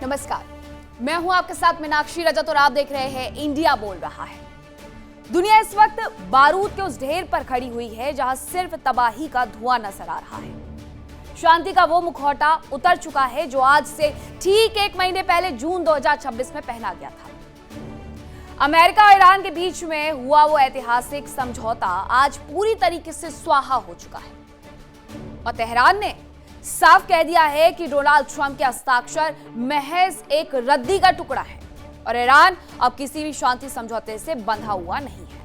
नमस्कार, मैं हूं आपके साथ मीनाक्षी रजत और आप देख रहे हैं इंडिया बोल रहा है। दुनिया इस वक्त बारूद के उस ढेर पर खड़ी हुई है जहां सिर्फ तबाही का धुआं नजर आ रहा है। शांति का वो मुखौटा उतर चुका है जो आज से ठीक 1 महीने पहले जून 2026 में पहना गया था। अमेरिका और ईरान के बीच में हुआ वो ऐतिहासिक समझौता आज पूरी तरीके से स्वाहा हो चुका है और तेहरान ने साफ कह दिया है कि डोनाल्ड ट्रंप के हस्ताक्षर महज एक रद्दी का टुकड़ा है और ईरान अब किसी भी शांति समझौते से बंधा हुआ नहीं है।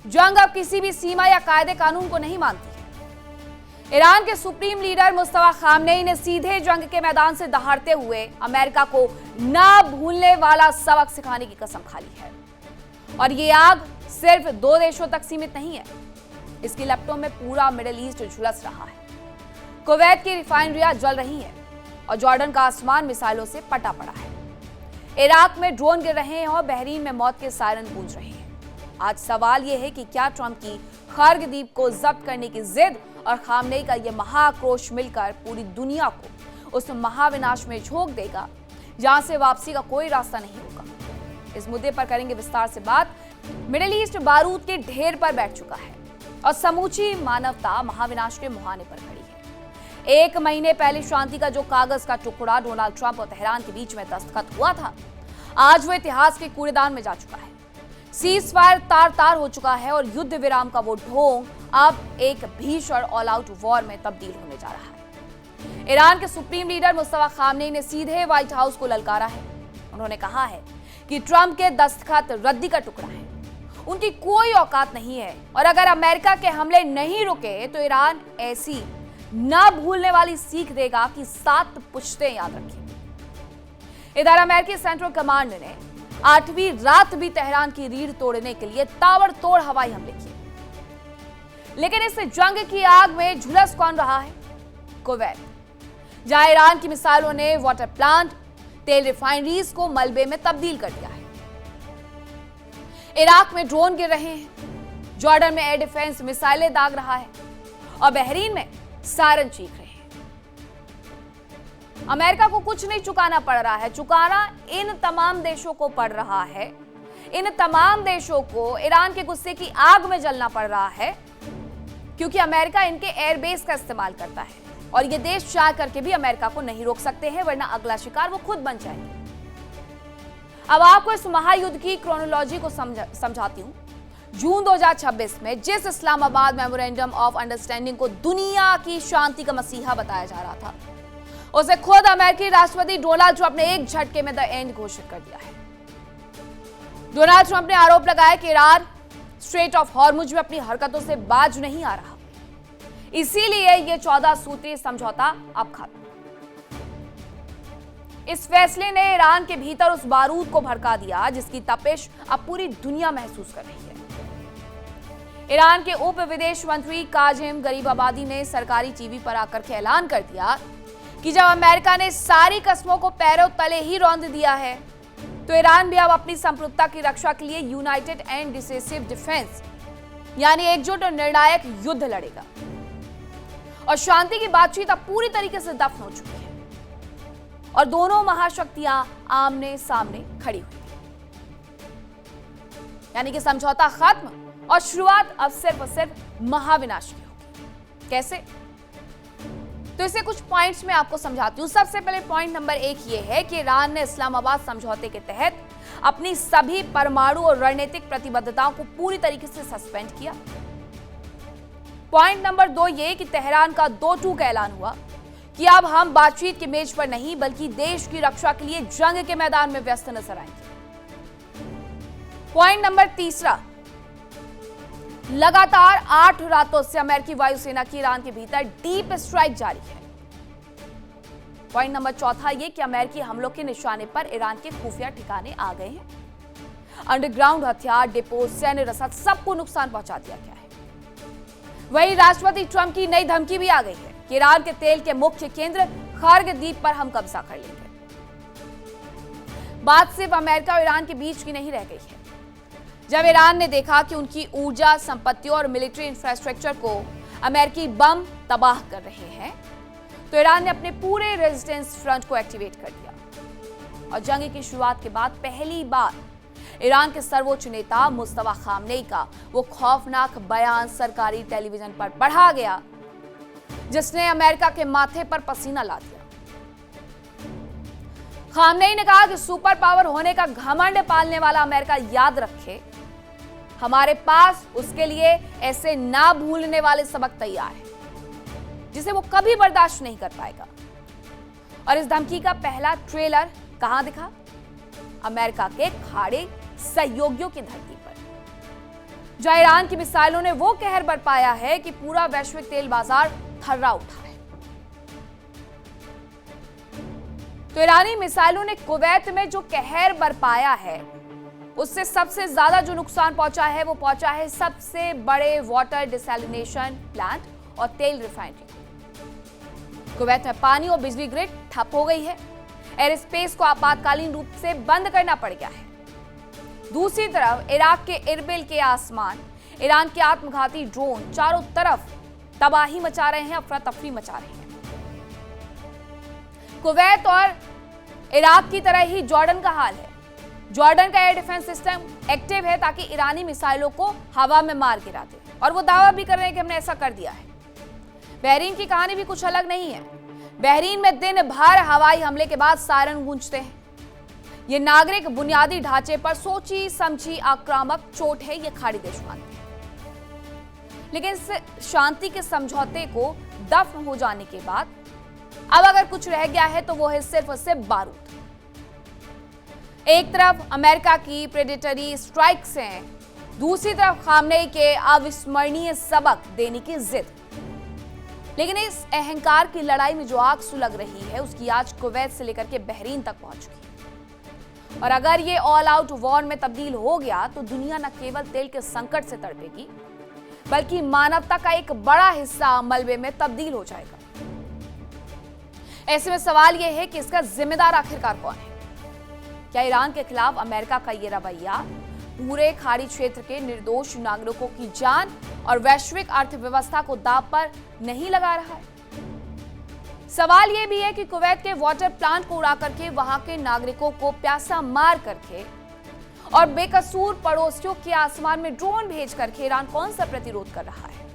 जंग अब किसी भी सीमा या कायदे कानून को नहीं मानती है। ईरान के सुप्रीम लीडर मुस्तफा खामनेई ने सीधे जंग के मैदान से दहाड़ते हुए अमेरिका को ना भूलने वाला सबक सिखाने की कसम खा ली है। और ये आग सिर्फ 2 देशों तक सीमित नहीं है, इसकी लपटों में पूरा मिडिल ईस्ट झुलस रहा है। कुवैत की रिफाइनरियां जल रही हैं और जॉर्डन का आसमान मिसाइलों से पटा पड़ा है। इराक में ड्रोन गिर रहे हैं और बहरीन में मौत के सायरन गूंज रहे हैं। आज सवाल यह है कि क्या ट्रंप की खर्ग द्वीप को जब्त करने की जिद और खामनेई का यह महाक्रोश मिलकर पूरी दुनिया को उस महाविनाश में झोंक देगा जहां से वापसी का कोई रास्ता नहीं होगा। इस मुद्दे पर करेंगे विस्तार से बात। मिडिल ईस्ट बारूद के ढेर पर बैठ चुका है और समूची मानवता महाविनाश के मुहाने पर खड़ी है। 1 महीने पहले शांति का जो कागज का टुकड़ा डोनाल्ड ट्रंप और तेहरान के बीच में दस्तखत हुआ था, आज वो इतिहास के कूड़ेदान में जा चुका है। सीज फायर तार तार हो चुका है और युद्ध विराम का वो ढोंग अब एक भीषण ऑल आउट वॉर में तब्दील होने जा रहा है। ईरान के सुप्रीम लीडर मुस्तफा खामनेई ने सीधे व्हाइट हाउस को ललकारा है। उन्होंने कहा है कि ट्रंप के दस्तखत रद्दी का टुकड़ा है, उनकी कोई औकात नहीं है और अगर अमेरिका के हमले नहीं रुके तो ईरान ऐसी ना भूलने वाली सीख देगा कि 7 पुश्तें याद रखें। इधर अमेरिकी सेंट्रल कमांड ने 8वीं रात भी तेहरान की रीढ़ तोड़ने के लिए ताबड़तोड़ हवाई हमले किए। लेकिन इस जंग की आग में झुलस कौन रहा है? कुवैत, जहां ईरान की मिसाइलों ने वाटर प्लांट, तेल रिफाइनरीज को मलबे में तब्दील कर दिया है। इराक में ड्रोन गिर रहे हैं, जॉर्डन में एयर डिफेंस मिसाइलें दाग रहा है और बहरीन में सायरन चीख रहे हैं। अमेरिका को कुछ नहीं चुकाना पड़ रहा है, चुकाना इन तमाम देशों को पड़ रहा है। इन तमाम देशों को ईरान के गुस्से की आग में जलना पड़ रहा है क्योंकि अमेरिका इनके एयरबेस का इस्तेमाल करता है और ये देश चाह करके भी अमेरिका को नहीं रोक सकते हैं, वरना अगला शिकार वो खुद बन जाएंगे। अब आपको इस महायुद्ध की क्रोनोलॉजी को समझाती हूं। जून 2026 में जिस इस्लामाबाद मेमोरेंडम ऑफ अंडरस्टैंडिंग को दुनिया की शांति का मसीहा बताया जा रहा था, उसे खुद अमेरिकी राष्ट्रपति डोनाल्ड ट्रंप ने एक झटके में द एंड घोषित कर दिया है। डोनाल्ड ट्रंप ने आरोप लगाया कि ईरान स्ट्रेट ऑफ हॉर्मुज में अपनी हरकतों से बाज नहीं आ रहा, इसीलिए यह 14 सूत्रीय समझौता अब खत्म। इस फैसले ने ईरान के भीतर उस बारूद को भड़का दिया जिसकी तपिश अब पूरी दुनिया महसूस कर रही है। ईरान के उप विदेश मंत्री काजिम गरीबाबादी ने सरकारी टीवी पर आकर के ऐलान कर दिया कि जब अमेरिका ने सारी कस्मों को पैरों तले ही रौंद दिया है तो ईरान भी अब अपनी संप्रभुता की रक्षा के लिए यूनाइटेड एंड डिसिसिव डिफेंस यानी एकजुट और निर्णायक युद्ध लड़ेगा और शांति की बातचीत अब पूरी तरीके से दफन हो चुकी है और दोनों महाशक्तियां आमने सामने खड़ी हुई हैं। यानी कि समझौता खत्म और शुरुआत अब सिर्फ और सिर्फ महाविनाश की होगी। कैसे? तो इसे कुछ पॉइंट्स में आपको समझाती हूं। सबसे पहले पॉइंट नंबर 1 ये है कि ईरान ने इस्लामाबाद समझौते के तहत अपनी सभी परमाणु और रणनीतिक प्रतिबद्धताओं को पूरी तरीके से सस्पेंड किया। पॉइंट नंबर 2 ये कि तेहरान का 2-2 का ऐलान हुआ कि अब हम बातचीत की मेज पर नहीं बल्कि देश की रक्षा के लिए जंग के मैदान में व्यस्त नजर आएंगे। पॉइंट नंबर 3, लगातार 8 रातों से अमेरिकी वायुसेना की ईरान के भीतर डीप स्ट्राइक जारी है। पॉइंट नंबर 4 यह कि अमेरिकी हमलों के निशाने पर ईरान के खुफिया ठिकाने आ गए हैं। अंडरग्राउंड हथियार, डिपो, सैन्य रसद सबको नुकसान पहुंचा दिया गया है। वहीं राष्ट्रपति ट्रंप की नई धमकी भी आ गई है कि ईरान के तेल के मुख्य केंद्र खर्ग द्वीप पर हम कब्जा कर लेंगे। बात सिर्फ अमेरिका और ईरान के बीच की नहीं रह गई है। जब ईरान ने देखा कि उनकी ऊर्जा संपत्तियों और मिलिट्री इंफ्रास्ट्रक्चर को अमेरिकी बम तबाह कर रहे हैं तो ईरान ने अपने पूरे रेजिस्टेंस फ्रंट को एक्टिवेट कर दिया। और जंग की शुरुआत के बाद पहली बार ईरान के सर्वोच्च नेता मुस्तफा खामनेई का वो खौफनाक बयान सरकारी टेलीविजन पर पढ़ा गया, जिसने अमेरिका के माथे पर पसीना ला दिया। खामनेई ने कहा कि सुपर पावर होने का घमंड पालने वाला अमेरिका याद रखे, हमारे पास उसके लिए ऐसे ना भूलने वाले सबक तैयार है जिसे वो कभी बर्दाश्त नहीं कर पाएगा। और इस धमकी का पहला ट्रेलर कहां दिखा? अमेरिका के खाड़ी सहयोगियों की धरती पर, जहां ईरान की मिसाइलों ने वो कहर बरपाया है कि पूरा वैश्विक तेल बाजार थर्रा उठा है। तो ईरानी मिसाइलों ने कुवैत में जो कहर बरपाया है, उससे सबसे ज्यादा जो नुकसान पहुंचा है वो पहुंचा है सबसे बड़े वाटर डिसैलिनेशन प्लांट और तेल रिफाइनरी। कुवैत में पानी और बिजली ग्रिड ठप हो गई है। एयर स्पेस को आपातकालीन रूप से बंद करना पड़ गया है। दूसरी तरफ इराक के इरबिल के आसमान, ईरान के आत्मघाती ड्रोन चारों तरफ तबाही मचा रहे हैं, अफरा तफरी मचा रहे हैं। कुवैत और इराक की तरह ही जॉर्डन का हाल है। जॉर्डन का एयर डिफेंस सिस्टम एक्टिव है ताकि ईरानी मिसाइलों को हवा में मार गिरा दे, और वो दावा भी कर रहे हैं कि हमने ऐसा कर दिया है। बहरीन की कहानी भी कुछ अलग नहीं है। बहरीन में दिन भर हवाई हमले के बाद सायरन गूंजते हैं। ये नागरिक बुनियादी ढांचे पर सोची समझी आक्रामक चोट है, ये खाड़ी देश मानते हैं। लेकिन इस शांति के समझौते को दफन हो जाने के बाद अब अगर कुछ रह गया है तो वो है सिर्फ और सिर्फ बारूद। एक तरफ अमेरिका की प्रेडेटरी स्ट्राइक्स हैं, दूसरी तरफ खामनेई के अविस्मरणीय सबक देने की जिद। लेकिन इस अहंकार की लड़ाई में जो आग सुलग रही है, उसकी आज कुवैत से लेकर के बहरीन तक पहुंच चुकी है। और अगर ये ऑल आउट वॉर में तब्दील हो गया तो दुनिया न केवल तेल के संकट से तड़पेगी, बल्कि मानवता का एक बड़ा हिस्सा मलबे में तब्दील हो जाएगा। ऐसे में सवाल यह है कि इसका जिम्मेदार आखिरकार कौन है? क्या ईरान के खिलाफ अमेरिका का यह रवैया पूरे खाड़ी क्षेत्र के निर्दोष नागरिकों की जान और वैश्विक अर्थव्यवस्था को दांव पर नहीं लगा रहा है? सवाल यह भी है कि कुवैत के वाटर प्लांट को उड़ा करके वहां के नागरिकों को प्यासा मार करके और बेकसूर पड़ोसियों के आसमान में ड्रोन भेज करके ईरान कौन सा प्रतिरोध कर रहा है?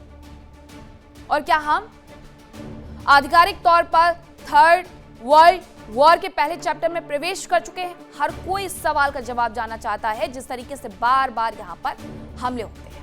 और क्या हम आधिकारिक तौर पर थर्ड वर्ल्ड वॉर के पहले चैप्टर में प्रवेश कर चुके हैं? हर कोई इस सवाल का जवाब जानना चाहता है, जिस तरीके से बार बार यहां पर हमले होते हैं।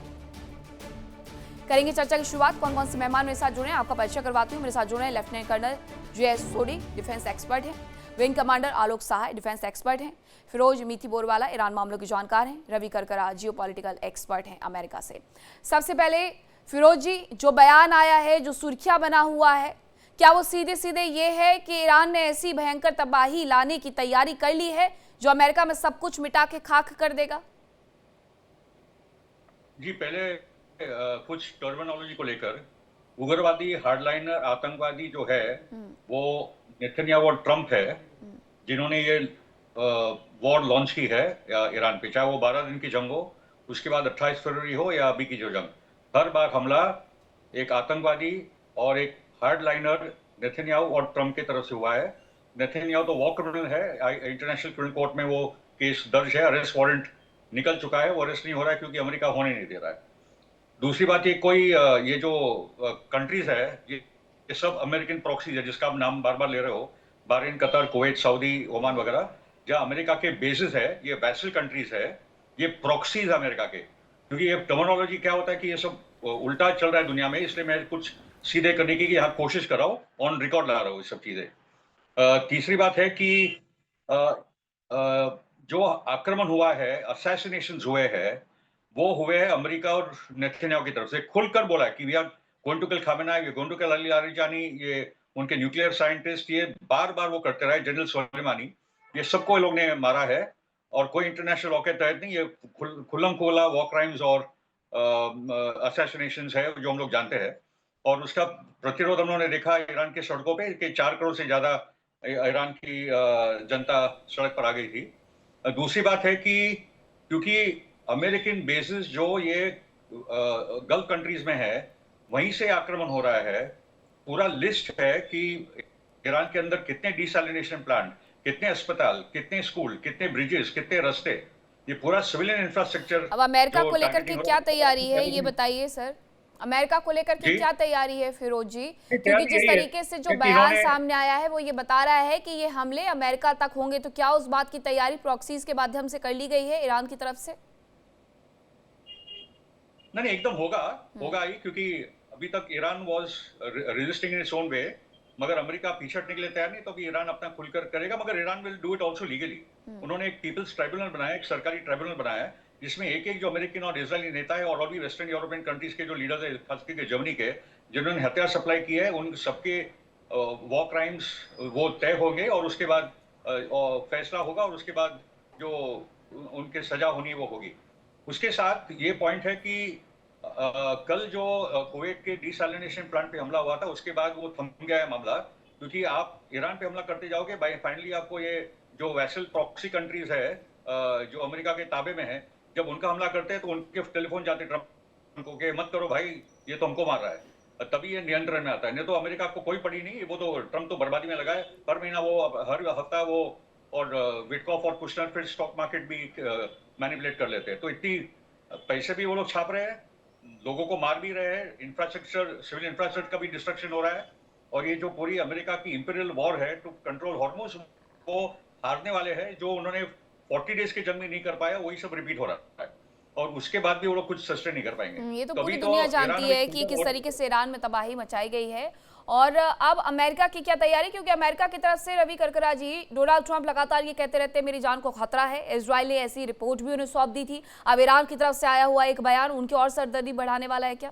करेंगे चर्चा की शुरुआत। कौन कौन से मेहमान मेरे साथ जुड़े हैं आपका परिचय करवाती हूं। मेरे साथ जुड़े हैं लेफ्टिनेंट कर्नल जे.एस. सोडी, डिफेंस एक्सपर्ट हैं। विंग कमांडर आलोक सहाय, डिफेंस एक्सपर्ट हैं। फिरोज मीठी बोरवाला, ईरान मामलों के जानकार हैं। रवि करकरा, जियोपॉलिटिकल एक्सपर्ट हैं अमेरिका से। सबसे पहले फिरोज जी, जो बयान आया है, जो सुर्खियां बना हुआ है, क्या वो सीधे सीधे ये है कि ईरान ने ऐसी भयंकर तबाही लाने की तैयारी कर ली है जो अमेरिका में सब कुछ मिटा के खाक कर देगा? जी, पहले कुछ टर्मिनोलॉजी को लेकर, उग्रवादी हार्डलाइनर आतंकवादी जो है वो नेतन्याहू और ट्रंप है, जिन्होंने ये वॉर लॉन्च की है ईरान पे, चाहे वो 12 दिन की जंग हो, उसके बाद 28 फरवरी हो या अभी की जो जंग, हर बार हमला एक आतंकवादी और एक हार्डलाइनर नेतन्याहू और ट्रंप की तरफ से हुआ है। नेतन्याहू तो वॉर क्रिमिनल है, इंटरनेशनल क्रिमिनल कोर्ट में वो केस दर्ज है, अरेस्ट वारंट निकल चुका है, वो अरेस्ट नहीं हो रहा है क्योंकि अमेरिका होने नहीं दे रहा है। दूसरी बात, ये जो कंट्रीज है, ये सब अमेरिकन प्रॉक्सीज है, जिसका आप नाम बार बार ले रहे हो, Bahrain, Qatar, Kuwait, Saudi, Oman वगैरह, जहाँ अमेरिका के बेसिस है, ये वैसल कंट्रीज है, ये प्रॉक्सीज अमेरिका के। क्योंकि ये टर्मिनोलॉजी क्या होता है कि ये सब उल्टा चल रहा है दुनिया में, इसलिए मैं कुछ सीधे करने की यहाँ कोशिश कर रहा हूँ, ऑन रिकॉर्ड ला रहा हूँ ये सब चीजें। तीसरी बात है कि जो आक्रमण हुआ है, असैसिनेशंस हुए हैं, वो हुए हैं अमेरिका और नेतन्याहू की तरफ से। खुलकर बोला है कि we are going to kill Khamenei, we are going to kill Ali Larijani, ये उनके न्यूक्लियर साइंटिस्ट, ये बार बार वो करते रहे, जनरल सुलेमानी, ये सबको लोग ने मारा है। और कोई इंटरनेशनल लॉ के तहत नहीं, ये खुल्लम खुला वॉर क्राइम्स और असैसिनेशंस है जो हम लोग जानते हैं। और उसका प्रतिरोध हम लोगों ने देखा ईरान के सड़कों पे कि 4 करोड़ से ज्यादा ईरान की जनता सड़क पर आ गई थी। दूसरी बात है कि क्योंकि अमेरिकन बेसिस जो ये गल्फ कंट्रीज में है, वहीं से आक्रमण हो रहा है। पूरा लिस्ट है कि ईरान के अंदर कितने डिसैलिनेशन प्लांट, कितने अस्पताल, कितने स्कूल, कितने ब्रिजेस, कितने रास्ते, ये पूरा सिविलियन इंफ्रास्ट्रक्चर अब अमेरिका जो को लेकर के टारगेटिंग हो क्या रहा तैयारी है ये है। बताइए सर। अमेरिका को लेकर के जी, क्या तैयारी है फिरोज जी? ये क्योंकि तैयारी जिस यही है तरीके से जो क्योंकि बयान इन्होंने सामने आया है वो ये बता रहा है कि ये हमले अमेरिका तक होंगे, तो क्या उस बात की तैयारी प्रॉक्सीज के माध्यम से कर ली गई है ईरान की तरफ से? नहीं नहीं एकदम होगा, होगा ही, क्योंकि अभी तक Iran was resisting in its own way, मगर अमेरिका पीछे हटने के लिए तैयार नहीं, तो अभी ईरान अपना खुलकर करेगा, मगर Iran will do it also legally. उन्होंने एक पीपल्स ट्राइब्यूनल बनाया, एक सरकारी ट्राइब्यूनल बनाया है, जिसमें एक एक जो अमेरिकन और इजरायली नेता है और भी वेस्टर्न यूरोपियन कंट्रीज के जो लीडर्स है, खास करके जर्मनी के, जिन्होंने हथियार सप्लाई किए हैं, उन सबके वॉर क्राइम्स वो तय होंगे और उसके बाद और फैसला होगा, और उसके बाद जो उनके सजा होनी है वो होगी। उसके साथ ये पॉइंट है कि कल जो कुवैत के डिसैलिनेशन प्लांट पे हमला हुआ था, उसके बाद वो थम गया है मामला, क्योंकि आप ईरान पे हमला करते जाओगे, बाय फाइनली आपको ये जो वैसल प्रॉक्सी कंट्रीज है जो अमेरिका के ताबे में है, जब उनका हमला करते हैं तो उनके टेलीफोन जाते ट्रंप को कि मत करो भाई, ये तो हमको मार रहा है, तभी ये नियंत्रण में आता है, नहीं तो अमेरिका को कोई पड़ी नहीं, वो तो ट्रंप तो बर्बादी में लगा है, हर महीना वो हर हफ्ता वो, और विटकॉफ और कुशनर फिर स्टॉक मार्केट भी मैनिपुलेट कर लेते हैं, तो इतनी पैसे भी वो लोग छाप रहे हैं, लोगों को मार भी रहे हैं, इंफ्रास्ट्रक्चर सिविल इंफ्रास्ट्रक्चर का भी डिस्ट्रक्शन हो रहा है, और ये जो पूरी अमेरिका की इंपीरियल वॉर है टू कंट्रोल हॉर्मोज, वो हारने वाले हैं, जो उन्होंने 40 डेज के जंग में नहीं कर पाया वही सब रिपीट हो रहा है, और उसके बाद भी वो लोग कुछ सस्टेन नहीं कर पाएंगे। ये तो तो पूरी अभी तो दुनिया ईरान जानती अभी है कि किस तरीके से ईरान में तबाही मचाई गई है। और अब अमेरिका की क्या तैयारी? क्योंकि अमेरिका की तरफ से रवि करकरा जी, डोनाल्ड ट्रंप लगातार ये कहते रहते हैं मेरी जान को खतरा है, इजराइल ने ऐसी रिपोर्ट भी उन्हें सौंप दी थी, अब ईरान की तरफ से आया हुआ एक बयान उनकी और सरदर्दी बढ़ाने वाला है क्या?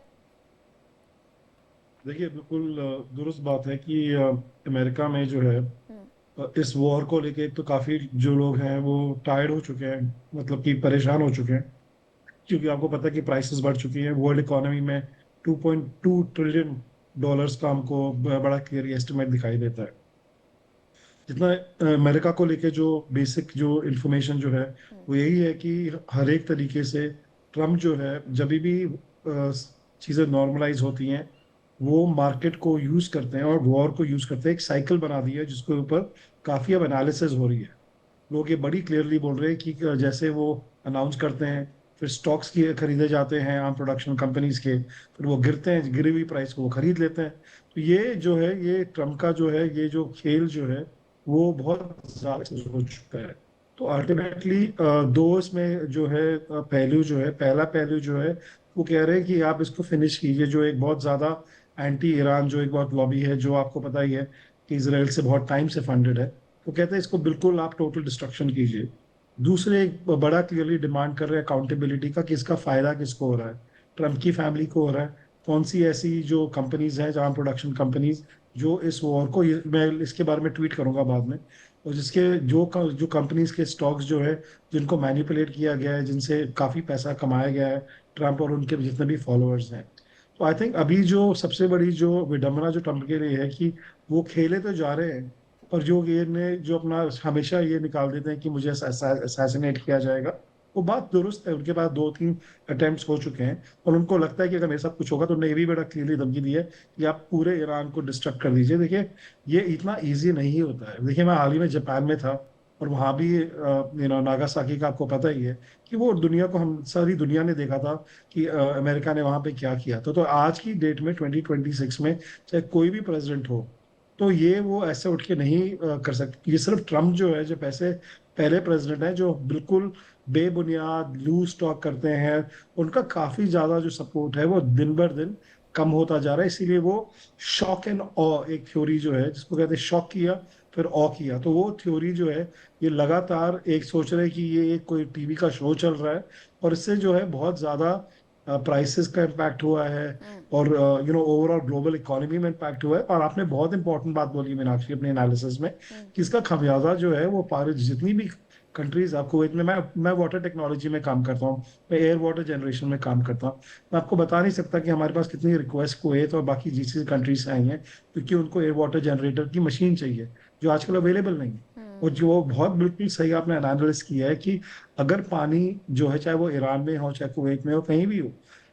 देखिए बिल्कुल दुरुस्त बात है कि अमेरिका में जो है इस वॉर को लेके तो काफी जो लोग हैं वो टायर्ड हो चुके हैं, मतलब कि परेशान हो चुके हैं, क्योंकि आपको पता है कि प्राइसेस बढ़ चुकी हैं वर्ल्ड इकोनॉमी में। 2.2 ट्रिलियन डॉलर्स का हमको बड़ा क्लियर एस्टिमेट दिखाई देता है। जितना अमेरिका को लेके जो बेसिक जो इंफॉर्मेशन जो है वो यही है कि हर एक तरीके से ट्रम्प जो है जब भी चीज़ें नॉर्मलाइज होती हैं वो मार्केट को यूज करते हैं और वॉर को यूज करते हैं, एक साइकिल बना दी है जिसके ऊपर काफी अब एनालिसिस हो रही है। लोग ये बड़ी क्लियरली बोल रहे हैं कि जैसे वो अनाउंस करते हैं, फिर स्टॉक्स की खरीदे जाते हैं आम प्रोडक्शन कंपनीज के, फिर वो गिरते हैं, गिरी हुई प्राइस को वो खरीद लेते हैं। तो ये जो है ये ट्रम्प का जो है ये जो खेल जो है वो बहुत ज्यादा हो चुका है। तो अल्टीमेटली दो इसमें जो है पहलू जो है, पहला पहलू जो है वो कह रहे हैं कि आप इसको फिनिश कीजिए, जो एक बहुत ज्यादा एंटी ईरान जो एक बहुत लॉबी है जो आपको पता ही है कि इसराइल से बहुत टाइम से फंडेड है, वो कहते हैं इसको बिल्कुल आप टोटल डिस्ट्रक्शन कीजिए। दूसरे एक बड़ा क्लियरली डिमांड कर रहे हैं अकाउंटेबिलिटी का, किसका फायदा किसको हो रहा है, ट्रम्प की फैमिली को हो रहा है, कौन सी ऐसी जो कंपनीज हैं जहां प्रोडक्शन कंपनीज जो इस वॉर को मैं इसके बारे में ट्वीट करूंगा बाद में, और जिसके जो कंपनीज के स्टॉक्स जो है जिनको मैनिपुलेट किया गया है, जिनसे काफी पैसा कमाया गया है ट्रम्प और उनके जितने भी फॉलोअर्स हैं। तो आई थिंक अभी जो सबसे बड़ी जो विडंबना जो ट्रम्प के लिए है कि वो खेले तो जा रहे हैं, पर जो ये ने जो अपना हमेशा ये निकाल देते हैं कि मुझे असैसिनेट किया जाएगा, वो बात दुरुस्त है। उनके पास 2-3 अटेम्प्ट्स हो चुके हैं और उनको लगता है कि अगर मेरे साथ कुछ होगा तो उन्होंने ये भी बड़ा क्लियरली धमकी दी है कि आप पूरे ईरान को डिस्ट्रक्ट कर दीजिए। देखिए ये इतना ईजी नहीं होता है। देखिए मैं हाल ही में जापान में था और वहां भी नागासाकी का आपको पता ही है कि वो दुनिया को, हम सारी दुनिया ने देखा था कि अमेरिका ने वहां पे क्या किया था। तो आज की डेट में 2026 में चाहे कोई भी प्रेसिडेंट हो तो ये वो ऐसे उठ के नहीं कर सकते। ये सिर्फ ट्रम्प जो है, जो पैसे पहले प्रेसिडेंट है जो बिल्कुल बेबुनियाद लूज टॉक करते हैं, उनका काफी ज्यादा जो सपोर्ट है वो दिन बर दिन कम होता जा रहा है। इसीलिए वो शॉक एंड ऑ एक थ्योरी जो है जिसको कहते हैं शॉक किया फिर ऑ किया, तो वो थ्योरी जो है ये लगातार एक सोच रहे हैं कि ये एक कोई टीवी का शो चल रहा है और इससे जो है बहुत ज्यादा प्राइसेस का इम्पैक्ट हुआ है और ओवरऑल ग्लोबल इकोनॉमी में इम्पैक्ट हुआ है। और आपने बहुत इंपॉर्टेंट बात बोली मीनाक्षी अपने एनालिसिस में कि इसका खमियाजा जो है वो पारे जितनी भी कंट्रीज, आपको कुवैत में, मैं वाटर टेक्नोलॉजी में काम करता हूँ, मैं एयर वाटर जनरेशन में काम करता हूँ, मैं आपको बता नहीं सकता कि हमारे पास कितनी रिक्वेस्ट कुवैत और बाकी जीसीसी कंट्रीज से आई हैं क्योंकि उनको एयर वाटर जनरेटर की मशीन चाहिए जो आजकल अवेलेबल नहीं है। और जो बहुत बिल्कुल सही आपने एनालिसिस किया है कि अगर पानी जो है चाहे वो ईरान में हो चाहे कुवैत में हो कहीं भी हो,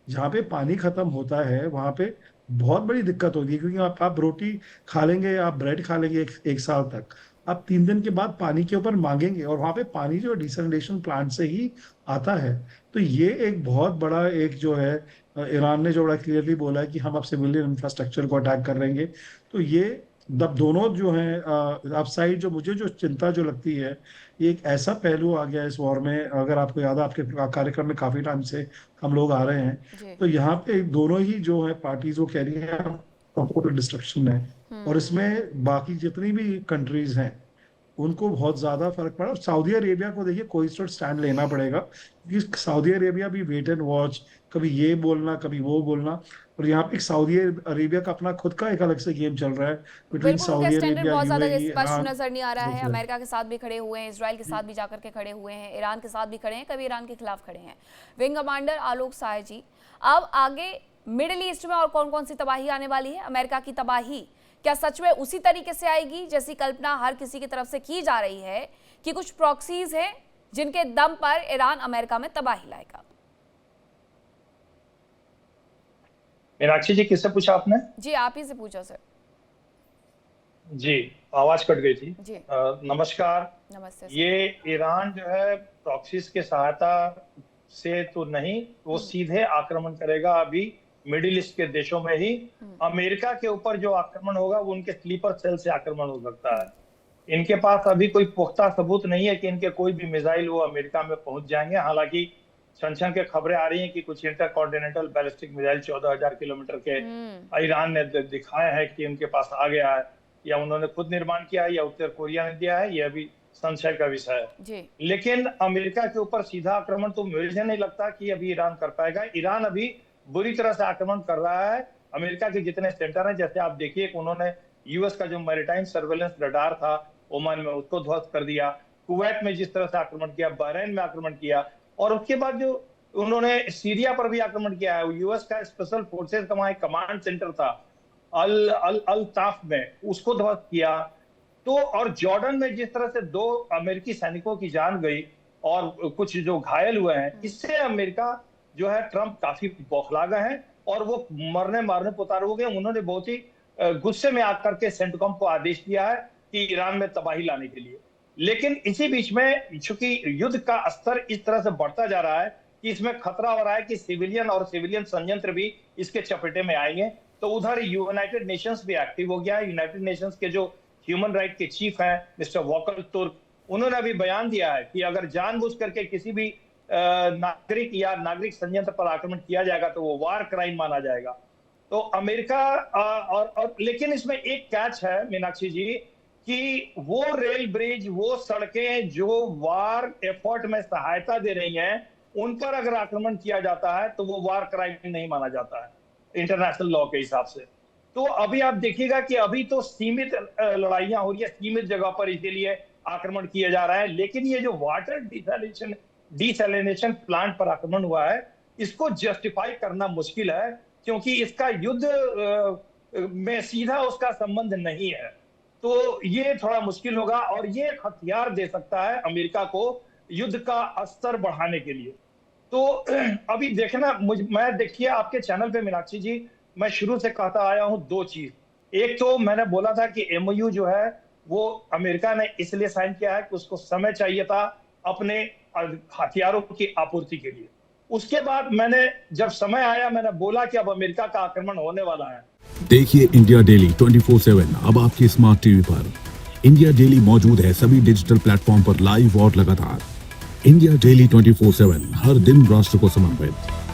जहाँ पे पानी खत्म होता है वहां पे बहुत बड़ी दिक्कत होगी, क्योंकि आप रोटी खा लेंगे, आप ब्रेड खा लेंगे एक साल तक, आप 3 दिन के बाद पानी के ऊपर मांगेंगे, और वहां पे पानी जो डिसैलिनेशन प्लांट से ही आता है। तो ये एक बहुत बड़ा एक जो है ईरान ने जो बड़ा क्लियरली बोला है कि हम अब सिविलियन इंफ्रास्ट्रक्चर को अटैक कर रहेंगे। तो ये दब दोनों जो है अपसाइड, जो मुझे जो चिंता जो लगती है, ये एक ऐसा पहलू आ गया इस वॉर में। अगर आपको याद है, आपके कार्यक्रम में काफी टाइम से हम लोग आ रहे हैं, तो यहाँ पे दोनों ही जो है पार्टीज वो कह रही है टोटल डिस्ट्रक्शन है, और इसमें बाकी जितनी भी कंट्रीज हैं उनको बहुत ज्यादा फर्क पड़ा। और सऊदी अरेबिया को देखिए कोई स्टैंड लेना पड़ेगा, क्योंकि सऊदी अरेबिया भी वेट एंड वॉच, कभी ये बोलना कभी वो बोलना। और यहाँ पे सऊदी अरेबिया का अपना खुद का एक अलग से गेम चल रहा है बिटवीन सऊदी अरेबिया, बहुत ज्यादा यूएई, स्पष्ट नजर नहीं आ रहा है। अमेरिका के साथ भी खड़े हुए हैं, इजराइल के साथ भी जाकर के खड़े हुए हैं, ईरान के साथ भी खड़े हैं, कभी ईरान के खिलाफ खड़े हैं। विंग कमांडर आलोक साय जी, अब आगे मिडिल ईस्ट में और कौन कौन सी तबाही आने वाली है? अमेरिका की तबाही क्या सच में उसी तरीके से आएगी जैसी कल्पना हर किसी की तरफ से की जा रही है, कि कुछ प्रॉक्सीज हैं जिनके दम पर ईरान अमेरिका में तबाही लाएगा? मीनाक्षी जी, किससे पूछा आपने? जी आप ही से पूछा सर। जी, आवाज कट गई थी जी। नमस्कार। नमस्ते। ये ईरान जो है प्रॉक्सीज के सहायता से तो नहीं, वो सीधे आक्रमण करेगा अभी मिडिल ईस्ट के देशों में ही। अमेरिका के ऊपर जो आक्रमण होगा वो उनके स्लीपर सेल से आक्रमण हो सकता है। इनके पास अभी कोई पुख्ता सबूत नहीं है कि इनके कोई भी मिसाइल वो अमेरिका में पहुंच जाएंगे। हालांकि छन के खबरें आ रही हैं कि कुछ इंटरकॉन्टिनेंटल बैलिस्टिक मिसाइल 14,000 किलोमीटर के ईरान ने दिखाए हैं कि उनके पास आ गया है, या उन्होंने खुद निर्माण किया है या उत्तर कोरिया ने दिया है, ये अभी संशय का विषय है। लेकिन अमेरिका के ऊपर सीधा आक्रमण तो मुझे नहीं लगता कि अभी ईरान कर पाएगा। ईरान अभी बुरी तरह से आक्रमण कर रहा है। अमेरिका के जितने सेंटर हैं, जैसे आप देखिए कि उन्होंने यूएस का जो मैरीटाइम सर्वेलेंस रडार था ओमान में, उसको ध्वस्त कर दिया। कुवैत में जिस तरह से आक्रमण किया, बहरीन में आक्रमण किया, और उसके बाद जो उन्होंने सीरिया पर भी आक्रमण किया है। यूएस का स्पेशल फोर्सेस का वहां एक कमांड सेंटर था अल ताफ में, उसको ध्वस्त किया। तो और जॉर्डन में जिस तरह से 2 अमेरिकी सैनिकों की जान गई और कुछ जो घायल हुए हैं, इससे अमेरिका जो है ट्रंप काफी बौखला गए हैं और वो मरने मारने पर उतार हो गए। उन्होंने बहुत ही गुस्से में आकर के सेंटकॉम को आदेश दिया है कि ईरान में तबाही लाने के लिए। लेकिन इसी बीच में चूंकि युद्ध का स्तर इस तरह से बढ़ता जा रहा है कि इसमें खतरा हो रहा है कि सिविलियन और सिविलियन संयंत्र भी इसके चपेटे में आएंगे। तो उधर यूनाइटेड नेशंस भी एक्टिव हो गया है। यूनाइटेड नेशंस के जो ह्यूमन राइट के चीफ हैं मिस्टर वॉकर तुर्क, उन्होंने अभी बयान दिया है कि अगर जानबूझ करके किसी भी नागरिक या नागरिक संयंत्र पर आक्रमण किया जाएगा तो वो वार क्राइम माना जाएगा। तो अमेरिका और लेकिन इसमें एक कैच है मीनाक्षी जी, कि वो रेल ब्रिज, वो सड़कें जो वार एफर्ट में सहायता दे रही हैं, उन पर अगर आक्रमण किया जाता है तो वो वार क्राइम नहीं माना जाता है इंटरनेशनल लॉ के हिसाब से। तो अभी आप देखिएगा कि अभी तो सीमित लड़ाइयां हो रही है, सीमित जगह पर इसीलिए आक्रमण किया जा रहा है। लेकिन ये जो वाटर डिसैलिनेशन प्लांट पर आक्रमण हुआ है, इसको जस्टिफाई करना मुश्किल है, क्योंकि इसका युद्ध में सीधा उसका संबंध नहीं है। तो ये थोड़ा मुश्किल होगा और ये एक हथियार दे सकता है अमेरिका को युद्ध का स्तर बढ़ाने के लिए। तो अभी देखना, मैं देखिए आपके चैनल पे मीनाक्षी जी, मैं शुरू से कहता आया हूं 2 चीज। एक तो मैंने बोला था कि एमओयू जो है वो अमेरिका ने इसलिए साइन किया है कि उसको समय चाहिए था अपने हथियारों की आपूर्ति के लिए। उसके बाद मैंने जब समय आया, मैंने बोला कि अब अमेरिका का आक्रमण होने वाला है। देखिए इंडिया डेली 24/7 अब आपके स्मार्ट टीवी पर। इंडिया डेली मौजूद है सभी डिजिटल प्लेटफॉर्म पर लाइव और लगातार। इंडिया डेली 24/7 हर दिन राष्ट्र को समर्पित।